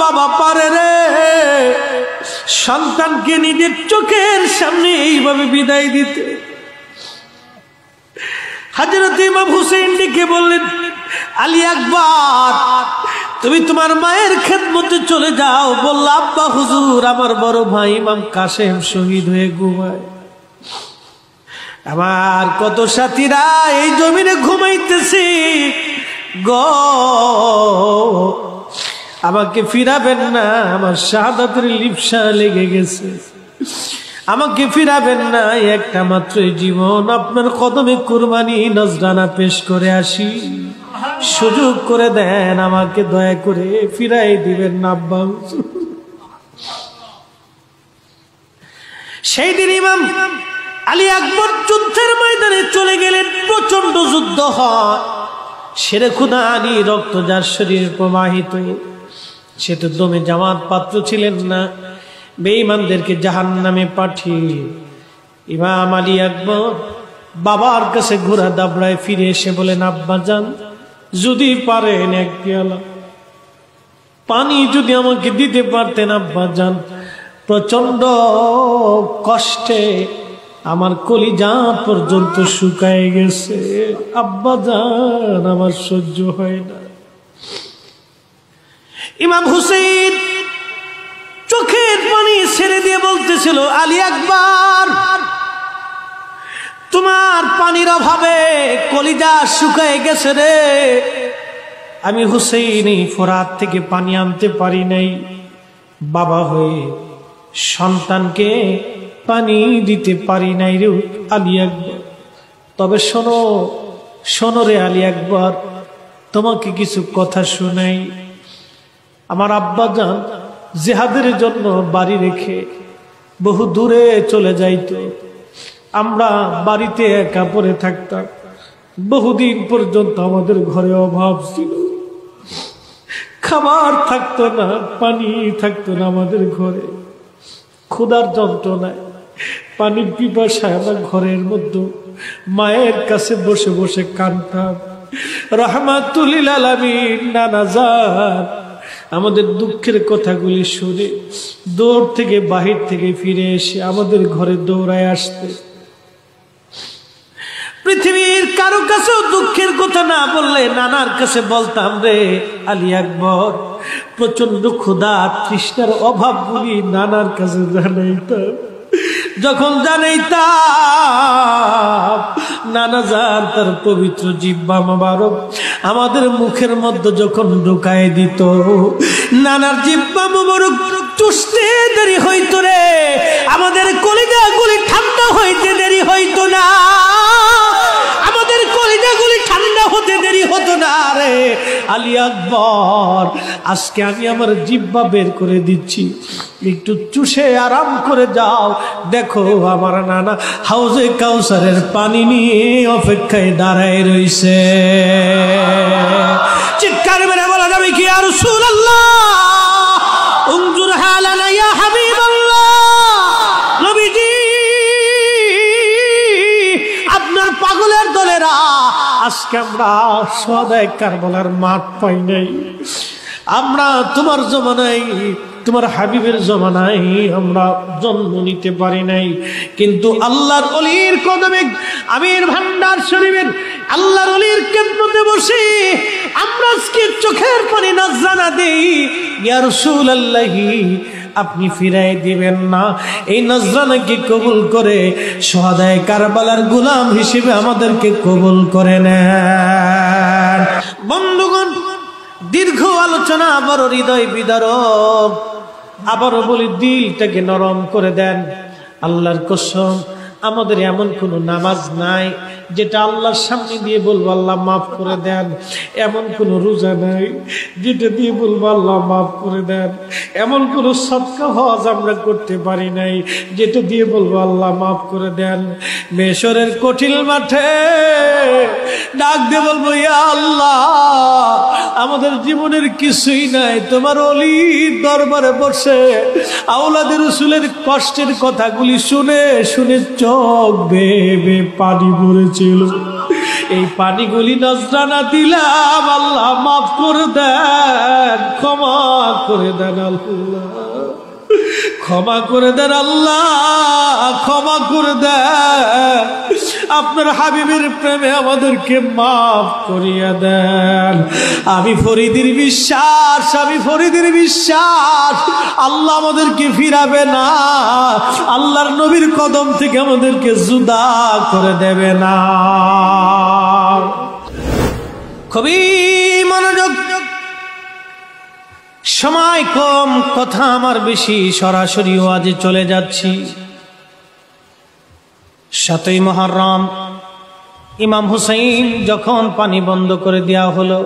বাবা পারে রে সন্তানকে নিজের চোখের সামনে এইভাবে বিদায় দিতে? হযরত ইমাম হুসাইন ডেকে বললেন, আলী আকবর, তুমি তোমার মায়ের খেদমতে চলে যাও। বলল, আব্বা হুজুর, আমার বড় ভাই ইমাম কাসেম শহীদ হয়ে ঘুমায়। আমার কত সাথীরা এই জমিনে ঘুমাইতেছে গো, আমাকে ফিরাবেন না, আমার শাহাদাতের লিপ্সা লেগে গেছে, আমাকে ফিরাবেন না, একটা মাত্র জীবন আপনার কদমে কুরবানি নজরানা পেশ করে আসি, সুযোগ করে দেন, আমাকে দয়া করে ফিরাই দিবেন না আব্বা। সেই দিন ইমাম আলী আকবর যুদ্ধের ময়দানে চলে গেলেন। প্রচন্ড যুদ্ধ হয়, শেরে খুদা আলী রক্ত যার শরীরে প্রবাহিত, সে তো দমে জামাত পাত্র ছিলেন না। বেঈমানদেরকে জাহান্নামে পাঠিয়ে ইমাম আলী আকবর বাবার কাছে ঘোড়া দাবড়ায় ফিরে এসে বলেন, আব্বা জান, যদি পারেন এক পেয়ালা পানি যদি আমাকে দিতে পারতেন আব্বা জান, প্রচন্ড কষ্টে আমার কলিজা পর্যন্ত শুকায় গেছে, আব্বা জান আমার সহ্য হয় না। ইমাম হুসাইন চোখের পানি ছেড়ে দিয়ে বলতেছিল, আলী আকবর, তোমার পানির অভাবে কলিজা শুকায় গেছে রে, আমি হুসাইন এই ফোরাত থেকে পানি আনতে পারি নাই, বাবা হয়ে সন্তানকে পানি দিতে পারি নাই রে আলী আকবর। তবে শোনো শোনো রে আলী আকবর, তোমাকে কিছু কথা শোনাই। আমার আব্বা জান জিহাদের জন্য বাড়ি রেখে বহু দূরে চলে যাইতো, আমরা বাড়িতে একা পড়ে থাকতাম, বহুদিন পর্যন্ত আমাদের ঘরে অভাব ছিল, খাবার থাকতো না, পানি থাকতো না আমাদের ঘরে, ক্ষুধার যন্ত্রণায় পানির পিপাসায় আমরা ঘরের মধ্যে মায়ের কাছে বসে বসে কাঁদতাম। রাহমাতুল লিল আলামিন নানা জান আমাদের দুঃখের কথাগুলি শুনে দৌড় থেকে বাহির থেকে ফিরে এসে আমাদের ঘরে দৌড়ায় আসতে। পৃথিবীর কারো কাছেও দুঃখের কথা না বললে নানার কাছে বলতাম, রে আলী আকবর, প্রচন্ড ক্ষুধা তৃষ্ণার অভাবগুলি নানার কাছে জানাইতাম। যখন জানাইতাম, নানা জান তার পবিত্র জিহ্বা মোবারক আমাদের মুখের মধ্যে যখন ঢুকায় দিত, নানার জিহ্বা মোবারক চুষতে দেরি হইতো রে, আমাদের কলিজাগুলি ঠান্ডা হইতে দেরি হইতো না, আমাদের কলিজাগুলি ঠান্ডা হতে দেরি হতো না রে আলী আকবর। আজকে আমি আমার জিহ্বা বের করে দিচ্ছি, একটু চুষে আরাম করে যাও, দেখো আমার নানা হাউজে কাউসারের পানি নিয়ে অপেক্ষায় দাঁড়ায় রইছে। চিৎকার মেরে বলা যাবে কি, ইয়া রাসূলুল্লাহ উনজুর হালানা ইয়া হাবিবাল্লাহ, নবীজি আপনার পাগলের দলেরা আজকে আমরা সদায় কারবালার মাঠ পাই নাই, আমরা তোমার জমানায় তোমার হাবিবের জমানায় আমরা জন্ম নিতে পারি নাই, কিন্তু আল্লাহর ওলির কদমে আমির ভান্ডার শরীফের আল্লাহর ওলির খেদমতে বসে আমরা আজকে চোখের পানি নজরানা দেই। ইয়া রাসূলুল্লাহ, আপনি ফিরাই দিবেন না, এই নজরানাকে কবুল করে শুহাদায়ে কারবালার গোলাম হিসেবে আমাদেরকে কবুল করে নেন। বন্ধুগণ, দীর্ঘ আলোচনা আবার হৃদয় বিদারক, আবারও বলি দিলটাকে নরম করে দেন। আল্লাহর কসম, আমাদের এমন কোনো নামাজ নাই যেটা আল্লাহর সামনে দিয়ে বলবো আল্লাহ মাফ করে দেন, এমন কোনো রোজা নাই যেটা দিয়ে বলবো আল্লাহ মাফ করে দেন, এমন কোনো সদকা হজ আমরা করতে পারি নাই যেটা দিয়ে বলবো আল্লাহ মাফ করে দেন। মেশরের কঠিন মাঠে ডাক দিয়ে বলবো, ইয়া আল্লাহ, আমাদের জীবনের কিছুই নাই, তোমার ওলির দরবারে বসে আওলাদের রাসূলের কষ্টের কথাগুলি শুনে শুনে চোখ বেয়ে পানি পড়েছিল, এই পানিগুলি নজরানা দিলাম, আল্লাহ মাফ করে দেন, ক্ষমা করে দেন আল্লাহ, ক্ষমা করে দেন আল্লাহ, ক্ষমা করে দেন। আপনার হাবিবের প্রেমে আমাদেরকে মাফ করিয়া দেন। আমি ফরিদের বিশ্বাস, আমি ফরিদের বিশ্বাস, আল্লাহ আমাদেরকে ফিরাবে না, আল্লাহর নবীর কদম থেকে আমাদেরকে জুদা করে দেবে না। খুবই মনোযোগ, সময় কম, কথা আমার বেশি, সরাসরি ওয়াজে চলে যাচ্ছি। 7ই মুহররম ইমাম হুসাইন যখন পানি বন্ধ করে দেওয়া হলো,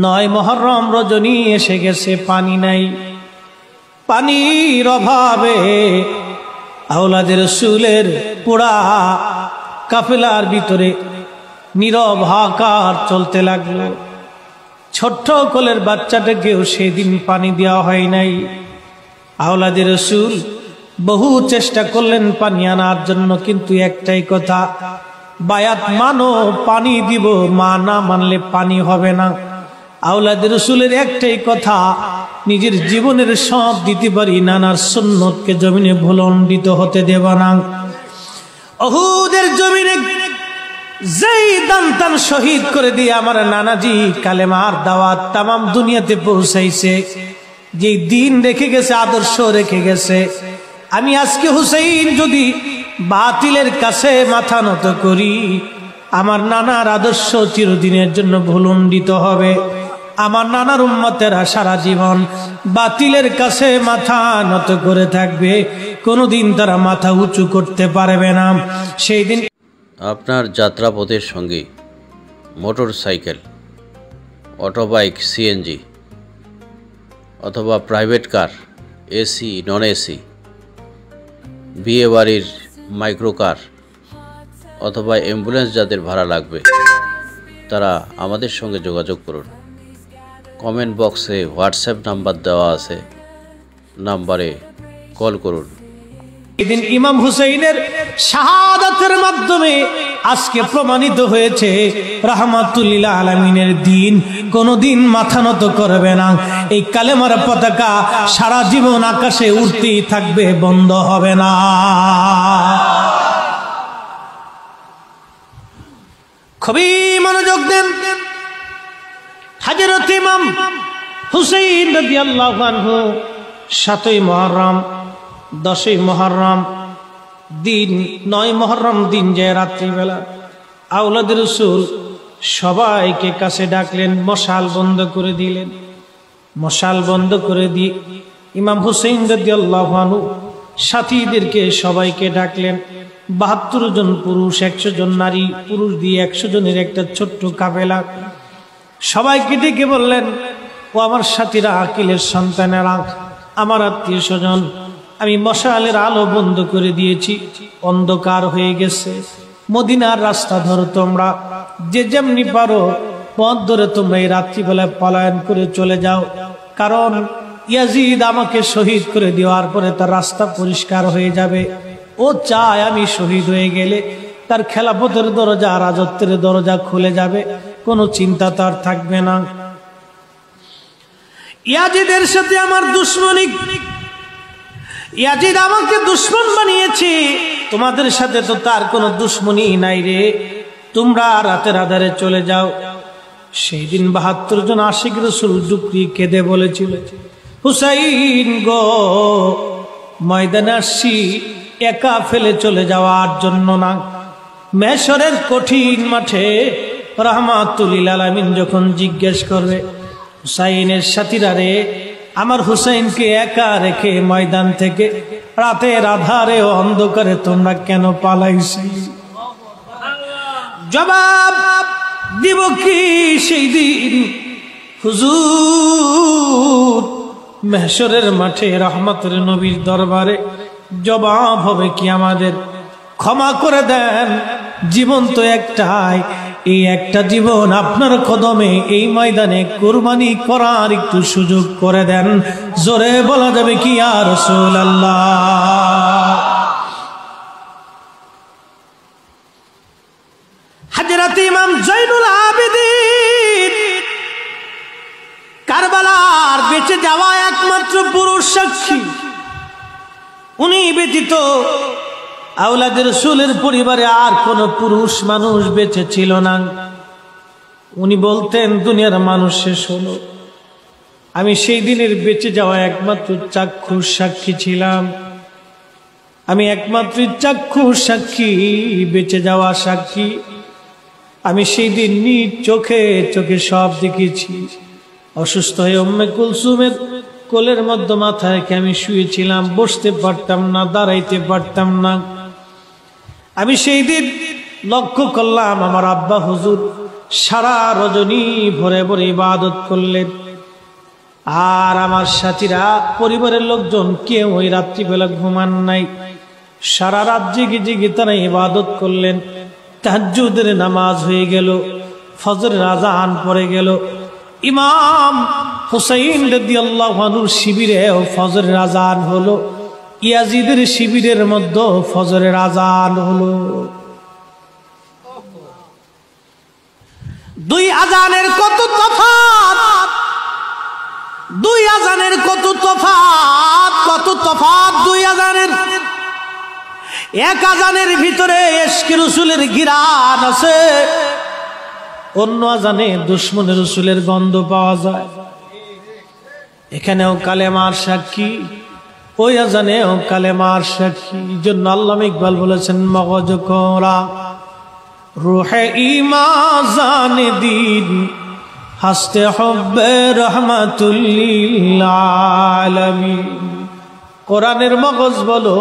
9 মুহররম রজনী এসে গেছে, পানি নাই। পানির অভাবে আওলাদের রাসূলের পুরা কাফেলার ভিতরে নীরব হাহাকার চলতে লাগলো। ছোট্ট কোলের বাচ্চাটাকেও সেদিন পানি দেওয়া হয় নাই। আওলাদের রাসূল বহু চেষ্টা করলেন পানি আনার জন্য, কিন্তু একটাই কথা, বায়াত মানো, পানি দিব, মা না মানলে পানি হবে না। আওলাদের রাসূলের একটাই কথা, নিজের জীবনের সব দিতে পারি, নানার সুন্নতকে জমিনে ভুলণ্ডিত হতে দেব না। উহুদের জমিনে যেই দান শহীদ করে দিয়ে আমার নানাজি কালেমার দাওয়াত তামাম দুনিয়াতে পৌঁছাইছে, যে দিন রেখে গেছে, আদর্শ রেখে গেছে, আমি আজকে হুসাইন যদি বাতিলের কাছে মাথা নত করি, আমার নানার আদর্শ চিরদিনের জন্য ভুলণ্ডিত হবে। আমার নানার উম্মতেরা সারা জীবন বাতিলের কাছে মাথা নত করে থাকবে, কোনোদিন তারা মাথা উঁচু করতে পারবে না। সেই দিন আপনার যাত্রাপথের সঙ্গে মোটর সাইকেল, অটোবাইক, সিএনজি অথবা private car, AC, non AC, বিয়ে বাড়ির মাইক্রো কার অথবা অ্যাম্বুলেন্স যাদের ভাড়া লাগবে, তারা আমাদের সঙ্গে যোগাযোগ করুন। কমেন্ট বক্সে হোয়াটসঅ্যাপ নাম্বার দেওয়া আছে, নাম্বারে কল করুন। এদিন ইমাম হুসাইনের শাহাদাতের মাধ্যমে আজকে প্রমাণিত হয়েছে রাহমাতুল লিল আলামিনের দিন কোনদিন মাথা নত করবে না। এই কালেমার পতাকা সারা জীবন আকাশে উড়তেই থাকবে, বন্ধ হবে না। খুবই মনোযোগ দেন। হযরত ইমাম হুসাইন রাদিয়াল্লাহু আনহু 7ই মুহররম, 10ই মুহররম দিন, 9 মুহররম দিন যে রাত্রিবেলা আওলাদের রাসূল সবাইকে কাছে ডাকলেন, মশাল বন্ধ করে দিলেন। মশাল বন্ধ করে দিয়ে ইমাম হুসাইন রাদিয়াল্লাহু আনহু সাথীদেরকে সবাইকে ডাকলেন। 72 জন পুরুষ, 100 জন নারী, পুরুষ দিয়ে 100 জনের একটা ছোট্ট কাফেলা। সবাইকে ডেকে বললেন, ও আমার সাথীরা, আকিলের সন্তানেরা, আমার আত্মীয় স্বজন, আমি মশালের আলো বন্ধ করে দিয়েছি, অন্ধকার হয়ে গেছে। মদিনার রাস্তা ধরো, তোমরা যে যেমনি পারো পথ ধরে তোমরা এই রাত্রিবেলায় পলায়ন করে চলে যাও, কারণ ইয়াজিদ আমাকে শহীদ করে দেওয়ার পরে তার রাস্তা পরিষ্কার হয়ে যাবে। ও চায় আমি শহীদ হয়ে গেলে তার খেলাফতের দরজা, রাজত্বের দরজা খুলে যাবে, কোনো চিন্তা তার থাকবে না। ইয়াজিদের সাথে আমার দুশমনী, ইয়াজিদ আমাকে দুশমন বানিয়েছে, তোমাদের সাথে তো তার কোনো দুশমনী নাই রে, তোমরা রাতের আধারে চলে যাও। সেই দিন 72 জন আশিক রাসূল ডুকরি কেঁদে বলেছিল, হুসাইন গো, ময়দানে আসছি একা ফেলে চলে যাওয়ার জন্য না। মেশরের কঠিন মাঠে রাহমাতুল লিল আলামিন যখন জিজ্ঞেস করবে, হুসাইনের সাথীরা রে, আমার হুসাইনকে একা রেখে ময়দান থেকে রাতের আধারে ও অন্ধকারে তোমরা কেন পালাইছিলে? জবাব দিব কি সেই দিন? হুজুর, মেহশরের মাঠে রহমতের নবীর দরবারে জবাব হবে কি আমাদের? ক্ষমা করে দেন, জীবন তো একটাই, এই একটা জীবন আপনার কদমে এই ময়দানে কুরবানি করার একটু সুযোগ করে দেন। জোরে বলা যাবে কি ইয়া রাসূলুল্লাহ? হযরত ইমাম জয়নুল আবেদিন কারবালার বেঁচে যাওয়া একমাত্র পুরুষ সাক্ষী। উনি ব্যতীত আওলাদের রাসূলের পরিবারে আর কোন পুরুষ মানুষ বেঁচে ছিল না। উনি বলতেন, দুনিয়ার মানুষ শেষ হলো, আমি সেই দিনের বেঁচে যাওয়া একমাত্র চাক্ষুষ সাক্ষী ছিলাম। আমি একমাত্র চাক্ষুষ সাক্ষী, বেঁচে যাওয়া সাক্ষী। আমি সেই দিন নিজ চোখে চোখে সব দেখেছি। অসুস্থ হয়ে উম্মে কুলসুমের কোলের মধ্যে মাথা রেখে আমি শুয়েছিলাম, বসতে পারতাম না, দাঁড়াইতে পারতাম না। আমি সেই দিন লক্ষ্য করলাম আমার আব্বা হুজুর সারা রজনী ভরে ভরে ইবাদত করলেন, আর আমার সাথীরা পরিবারের লোকজন কেউ ওই রাত্রিবেলা ঘুমান নাই। সারা রাত জেগে জেগে তারা ইবাদত করলেন। তাহাজ্জুদের নামাজ হয়ে গেল, ফজরের আযান পড়ে গেল। ইমাম হুসাইন রাদিয়াল্লাহু আনহুর শিবিরে ফজরের আযান হলো, ইয়াজিদের শিবিরের মধ্যে ফজরের আযান হলো। দুই আযানের কত তফাত, দুই আযানের কত তফাত, কত তফাত দুই আযানের। এক আযানের ভিতরে ইশকে রাসূলের ঘিরান আছে, অন্য আযানে দুশমনের রাসূলের গন্ধ পাওয়া যায়। এখানেও কালেমার সাক্ষী, ওই আযানেও কালেমার সাক্ষী। জন্য আল্লামা ইকবাল বলেছেন, মগজ কোরা রুহে ঈমান জানে দিন, হাসতে হুব্বে রহমাতুল লিল আলামিন। কোরআনের মগজ বলো